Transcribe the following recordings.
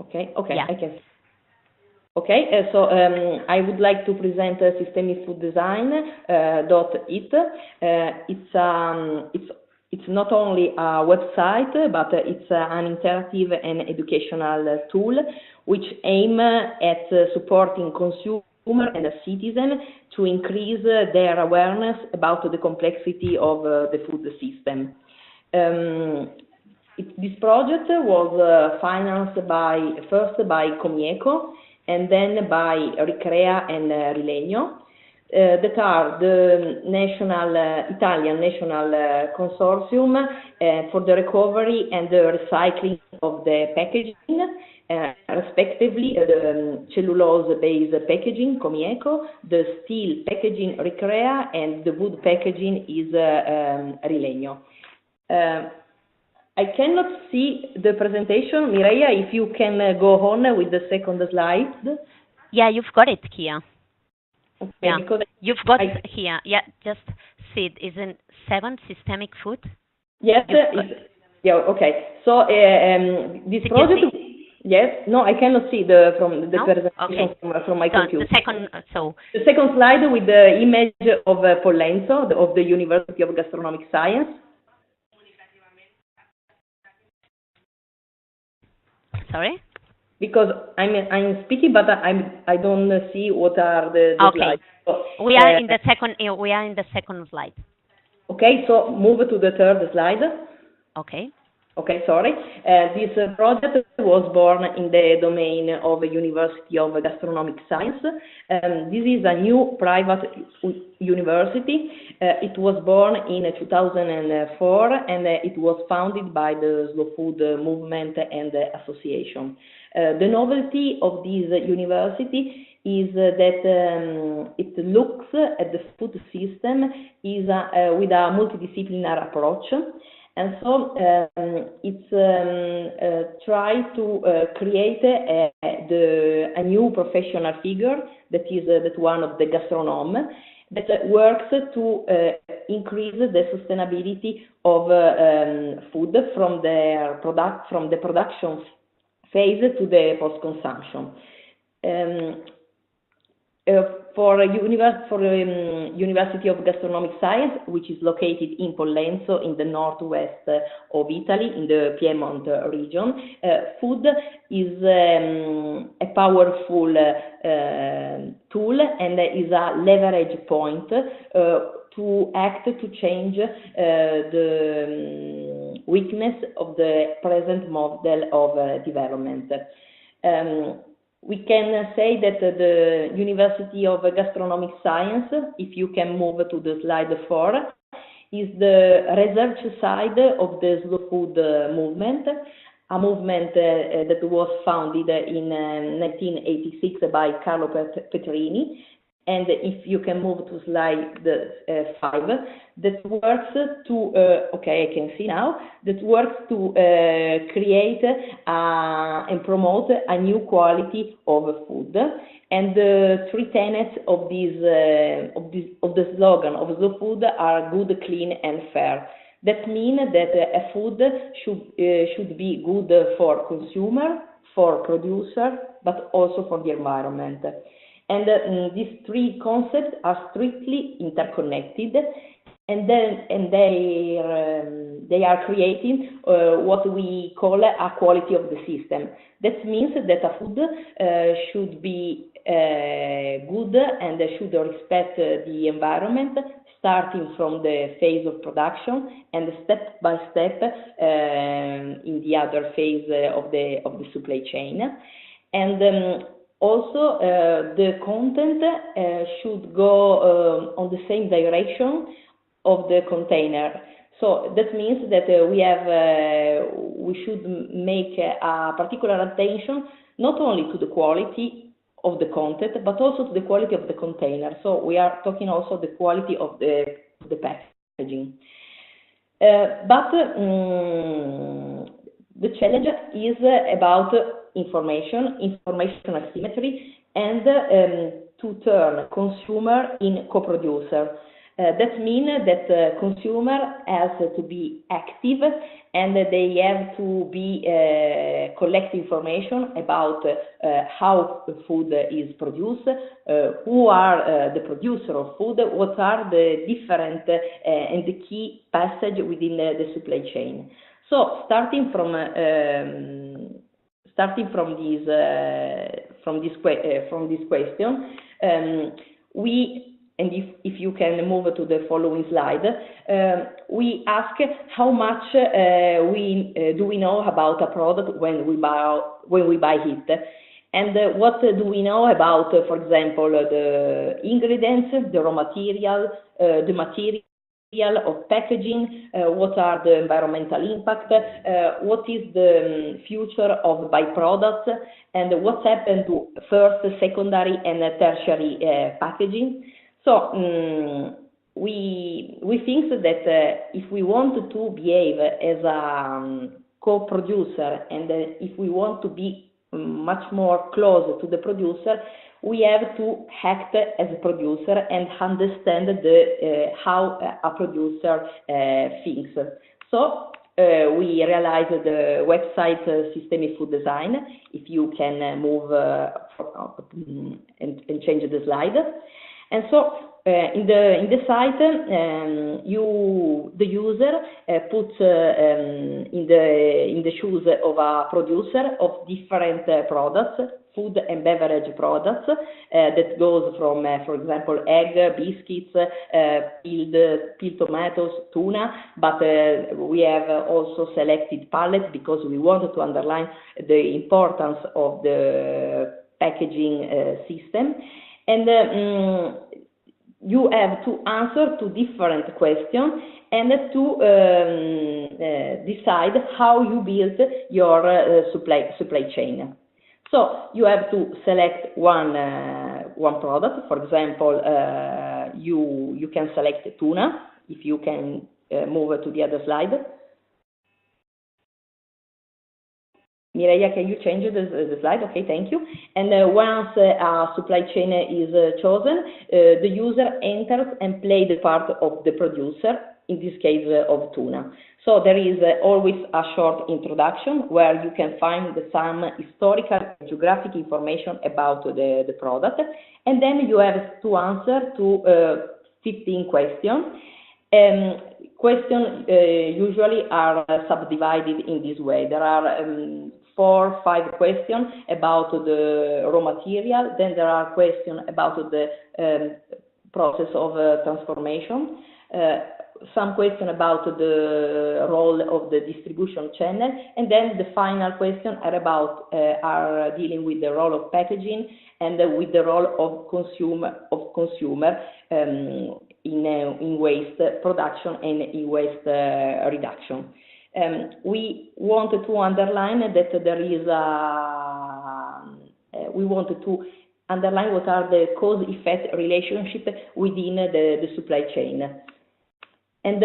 Okay, Yeah. I can. Okay, I would like to present Systemic Food Design .it. It's not only a website, but it's an interactive and educational tool which aim at supporting consumer and citizen to increase their awareness about the complexity of the food system. This project was financed first by Comieco and then by Ricrea and Rilegno, that are the Italian National Consortium for the recovery and the recycling of the packaging, respectively the cellulose-based packaging, Comieco, the steel packaging, Ricrea, and the wood packaging is Rilegno. I cannot see the presentation. Mireia, if you can go on with the second slide. Yeah, you've got it here. Okay, yeah, because you've got it here. Yeah, just see it. Isn't 7 systemic food? Yes, yeah, okay. So this project. Yes, no, I cannot see the presentation from my computer. The second slide with the image of Pollenzo, of the University of Gastronomic Science. Sorry? Because I'm speaking, but I don't see what are the slides. So, we are in the second. We are in the second slide. Okay, so move to the third slide. Okay. Okay, sorry. This project was born in the domain of the University of Gastronomic Science. This is a new private university. It was born in 2004 and it was founded by the Slow Food Movement and Association. The novelty of this university is that it looks at the food system with a multidisciplinary approach. And so it's try to create a new professional figure that is that one of the gastronome that works to increase the sustainability of food from the production phase to the post-consumption. For University of Gastronomic Science, which is located in Pollenzo in the northwest of Italy, in the Piedmont region, food is a powerful tool and is a leverage point to act to change the weakness of the present model of development. We can say that the University of Gastronomic Science, if you can move to the slide 4, is the research side of the slow food movement, a movement that was founded in 1986 by Carlo Petrini. And if you can move to slide 5, that works to, okay, I can see now, that works to create and promote a new quality of food. And the 3 tenets of the slogan of slow food are good, clean, and fair. That means that a food should be good for consumer, for producer, but also for the environment. And these 3 concepts are strictly interconnected, and they are creating what we call a quality of the system. That means that a food should be good and should respect the environment, starting from the phase of production and step by step in the other phase of the supply chain. And also, the content should go on the same direction of the container. So that means that we should make a particular attention not only to the quality of the content, but also to the quality of the container. So we are talking also the quality of the packaging. But the challenge is about information asymmetry, and to turn consumer in co-producer. That means that consumer has to be active and they have to be collect information about how the food is produced, who are the producer of food, what are the different and the key passage within the supply chain. So starting from this question, and if you can move to the following slide, we ask how much do we know about a product when we buy it, and what do we know about, for example, the ingredients, the raw material, the material of packaging, what are the environmental impact, what is the future of byproducts, and what happened to first, secondary, and tertiary packaging. So we think that if we want to behave as a co-producer and if we want to be much more close to the producer, we have to act as a producer and understand how a producer thinks. So we realized the website Systemic Food Design. If you can move and change the slide. And so in the site, the user puts in the shoes of a producer of different products, food and beverage products, that goes from, for example, egg, biscuits, peeled tomatoes, tuna, but we have also selected pallets because we wanted to underline the importance of the packaging system. And you have to answer to different questions and to decide how you build your supply chain. So you have to select one product. For example, you can select tuna. If you can move to the other slide. Mireia, can you change the slide? Okay, thank you. And once a supply chain is chosen, the user enters and plays the part of the producer, in this case of tuna. So there is always a short introduction where you can find some historical and geographic information about the product. And then you have to answer to 15 questions. Questions usually are subdivided in this way. There are 4 or 5 questions about the raw material. Then there are questions about the process of transformation. Some questions about the role of the distribution channel, and then the final questions are dealing with the role of packaging and with the role of consumer in waste production and in waste reduction. We wanted to underline that we wanted to underline what are the cause-effect relationship within the supply chain. And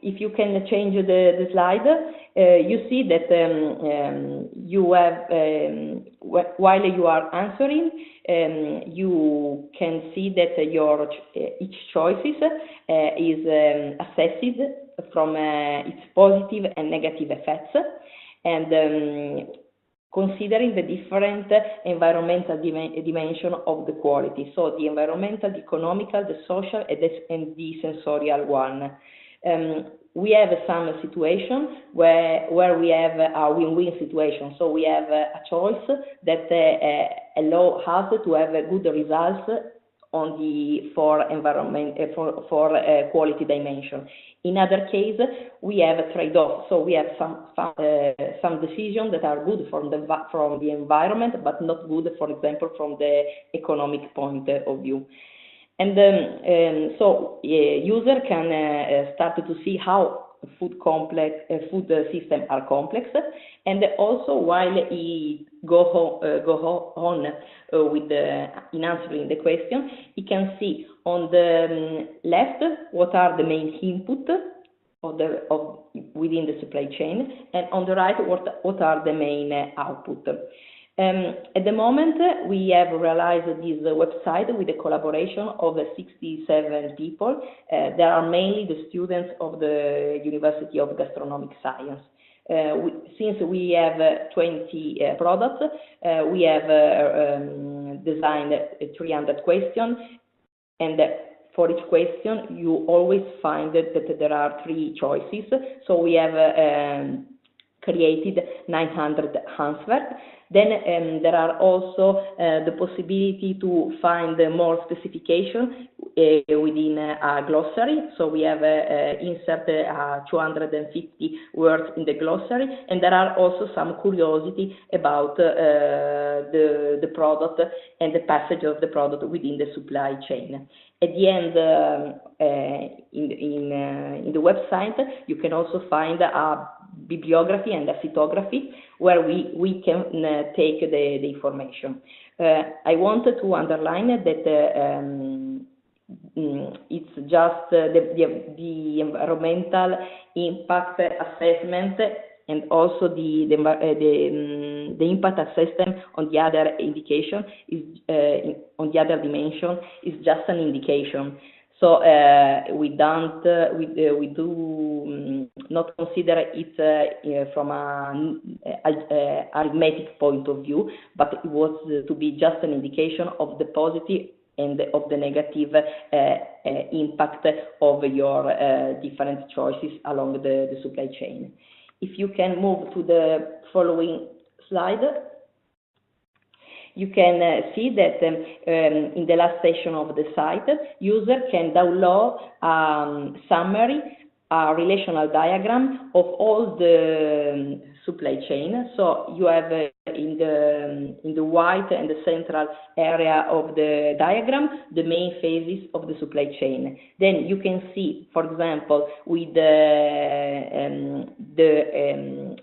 if you can change the slide, you see that you have, while you are answering, you can see that each choices is assessed from its positive and negative effects, and considering the different environmental dimension of the quality, so the environmental, the economical, the social, and the sensorial one. We have some situation where we have a win-win situation, so we have a choice that allow us to have good results on the for quality dimension. In other case, we have a trade-off. So we have some decisions that are good from the environment, but not good, for example, from the economic point of view. And so user can start to see how food systems are complex, and also while he go on with in answering the question, he can see on the left what are the main input within the supply chain, and on the right what are the main output. At the moment, we have realized this website with the collaboration of 67 people. They are mainly the students of the University of Gastronomic Science. Since we have 20 products, we have designed 300 questions, and for each question, you always find that there are 3 choices. So we have created 900 answers. Then there are also the possibility to find more specification within a glossary. So we have insert 250 words in the glossary, and there are also some curiosity about the product and the passage of the product within the supply chain. At the end, in the website, you can also find a bibliography and a cytography where we can take the information. I wanted to underline that it's just the environmental impact assessment and also the impact assessment on the other indication is on the other dimension is just an indication. So we do not consider it from an arithmetic point of view, but it was to be just an indication of the positive and of the negative impact of your different choices along the supply chain. If you can move to the following slide, you can see that in the last section of the site, user can download a summary, a relational diagram of all the supply chain. So you have in the white and the central area of the diagram the main phases of the supply chain. Then you can see, for example, with the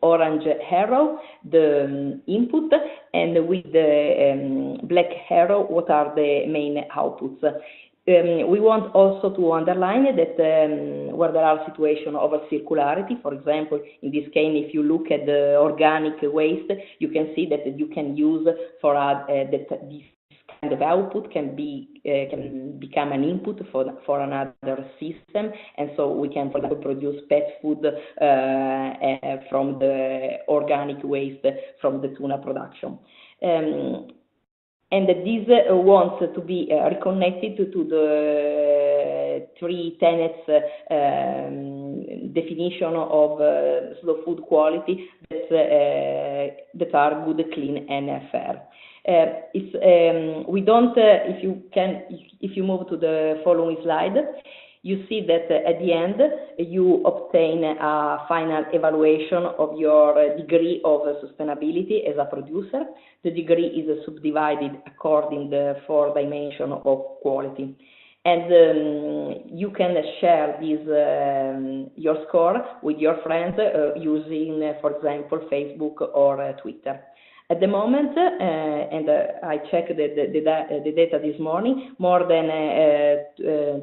orange arrow, the input, and with the black arrow, what are the main outputs. We want also to underline that where there are situations of circularity, for example, in this case, if you look at the organic waste, you can see that you can use for that this kind of output can become an input for another system, and so we can, for example, produce pet food from the organic waste from the tuna production. And this wants to be reconnected to the 3 tenets definition of slow food quality that are good, clean, and fair. We don't. If you move to the following slide, you see that at the end you obtain a final evaluation of your degree of sustainability as a producer. The degree is subdivided according to the 4 dimensions of quality. And you can share this, your score with your friends using, for example, Facebook or Twitter. At the moment, and I checked the data this morning, more than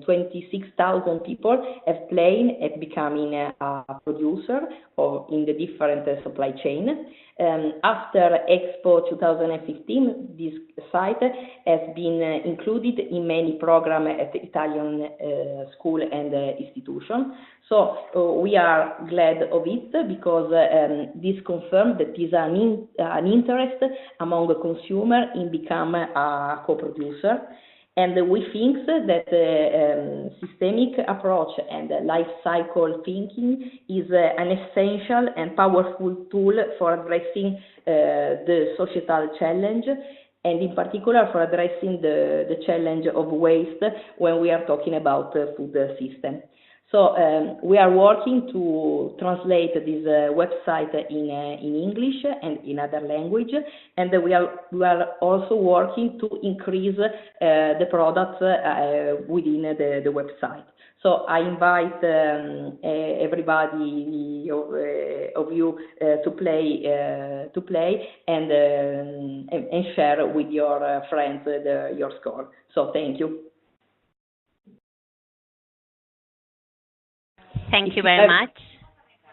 26,000 people have played at becoming a producer or in the different supply chain. After Expo 2015, this site has been included in many programs at Italian school and institution. So we are glad of it because this confirms that there is an interest among the consumer in becoming a co-producer. And we think that systemic approach and life cycle thinking is an essential and powerful tool for addressing the societal challenge, and in particular for addressing the challenge of waste when we are talking about food system. So we are working to translate this website in English and in other language, and we are also working to increase the products within the website. So I invite everybody of you to play and share with your friends your score. So thank you. Thank you very much.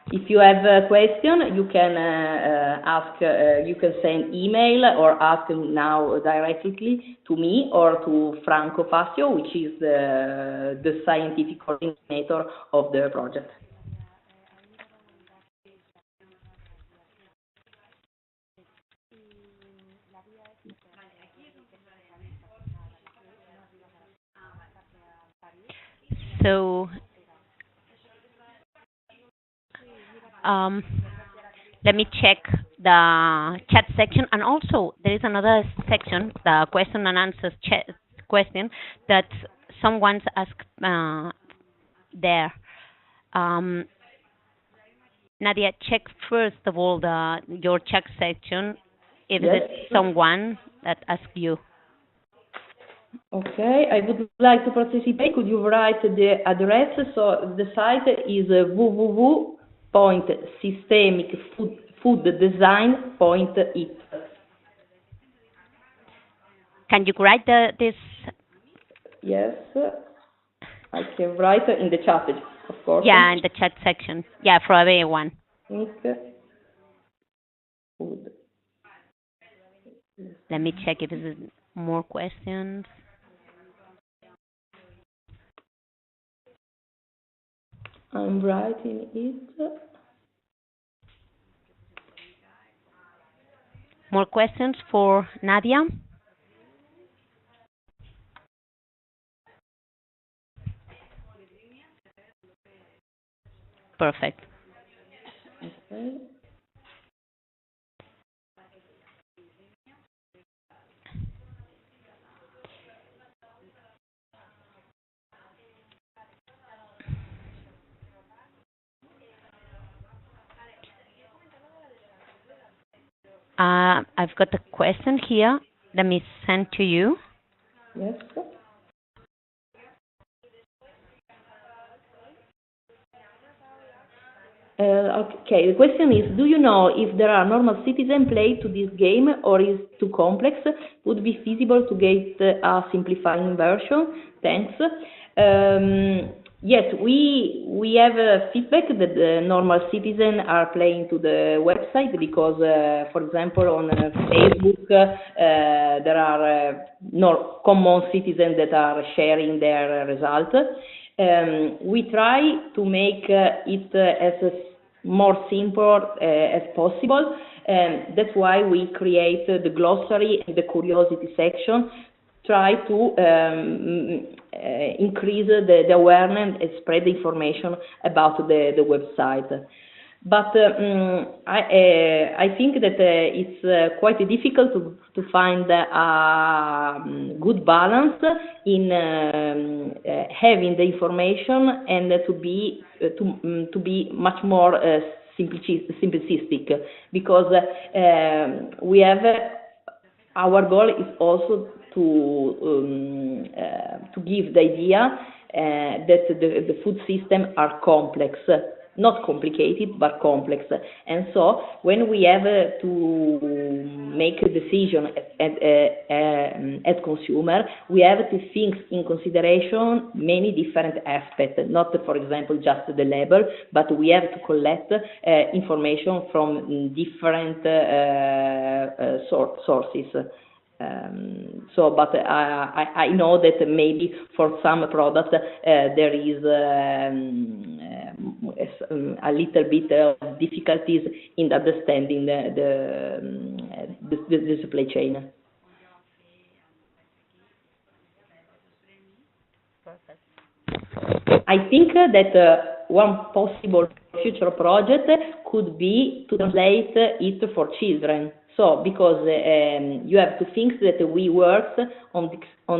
If you have a question, you can ask, you can send email or ask now directly to me or to Franco Fassio, which is the scientific coordinator of the project. So let me check the chat section, and also there is another section, the question and answers question, that someone's asked there. Nadia, check first of all your chat section if Yes. it's someone that asked you. Okay, I would like to participate. Could you write the address? So the site is www.systemicfooddesign.it. Can you write this? Yes, I can write in the chat, of course. Yeah, in the chat section. Yeah, for everyone. Food. Let me check if there's more questions. I'm writing it. More questions for Nadia? Perfect. Okay. I've got a question here. Let me send to you. Yes. Okay, the question is, do you know if there are normal citizen play to this game or is too complex? Would be feasible to get a simplifying version? Thanks. Yes, we have feedback that the normal citizens are playing to the website because, for example, on Facebook, there are no common citizens that are sharing their results. We try to make it as more simple as possible, and that's why we create the glossary and the curiosity section, try to increase the awareness and spread the information about the website. But I think that it's quite difficult to find a good balance in having the information and to be much more simplistic, because we have our goal is also to give the idea that the food systems are complex, not complicated, but complex. And so when we have to make a decision as consumer, we have to think in consideration many different aspects, not, for example, just the label, but we have to collect information from different sources. But I know that maybe for some products there is a little bit of difficulties in understanding the supply chain. I think that one possible future project could be to translate it for children. So, because you have to think that we work on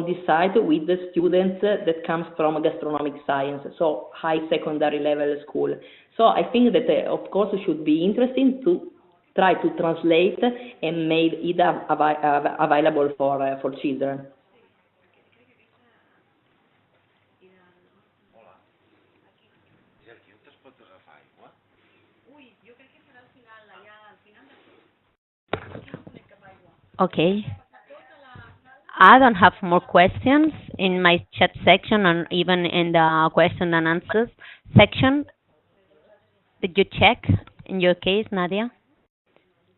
this site with the students that comes from gastronomic science, so high secondary level school. So I think that, of course, it should be interesting to try to translate and make it available for children. Okay. I don't have more questions in my chat section and even in the question and answers section. Did you check in your case, Nadia?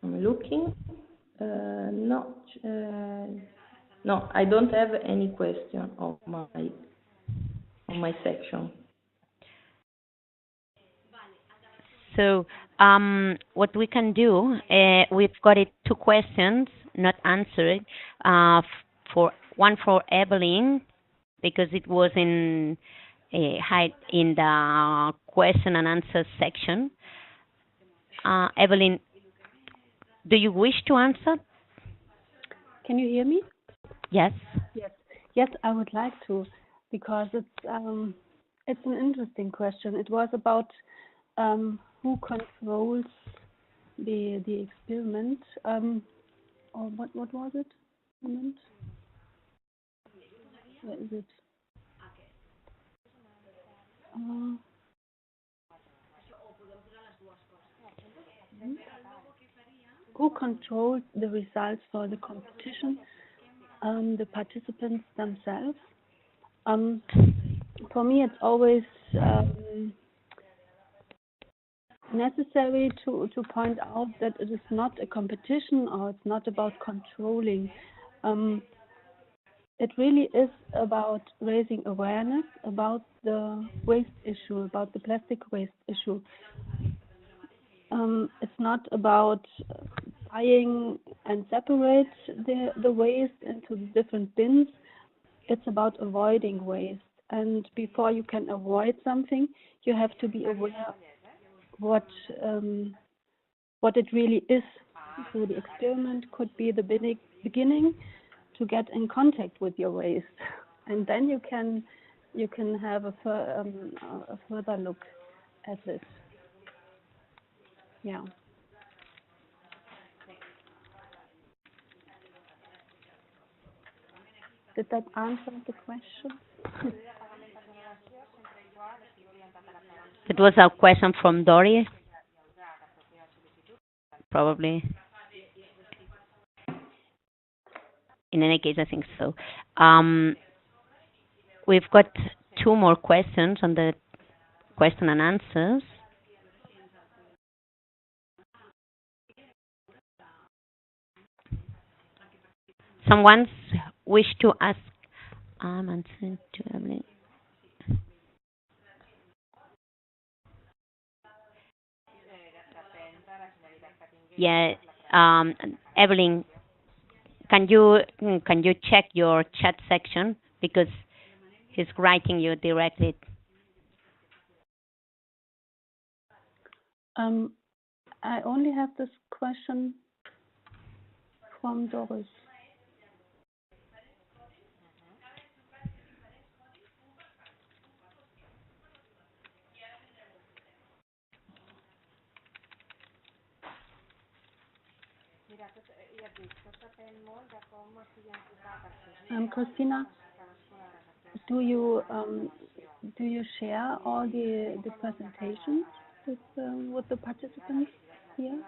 I'm looking. No, no, I don't have any question on my section. So what we can do, we've got two questions not answered. For one for Evelyn, because it was in in the question and answer section. Evelyn, do you wish to answer? Can you hear me? Yes. Yes. Yes, I would like to, because it's an interesting question. It was about who controls the experiment, or what was it? Moment. Where is it? Uh, who controls the results for the competition? The participants themselves. For me, it's always necessary to point out that it is not a competition, or it's not about controlling. It really is about raising awareness about the waste issue, about the plastic waste issue. It's not about buying and separate the waste into the different bins. It's about avoiding waste. And before you can avoid something, you have to be aware what it really is. So the experiment could be the beginning to get in contact with your waste, and then you can have a further look at this. Yeah. Did that answer the question? It was a question from Dory, probably. In any case, I think so. We've got two more questions on the question and answers. Someone's wish to ask. Yeah, Evelyn, can you check your chat section, because he's writing you directly. I only have this question from Doris. Christina, do you share all the presentations with the participants here?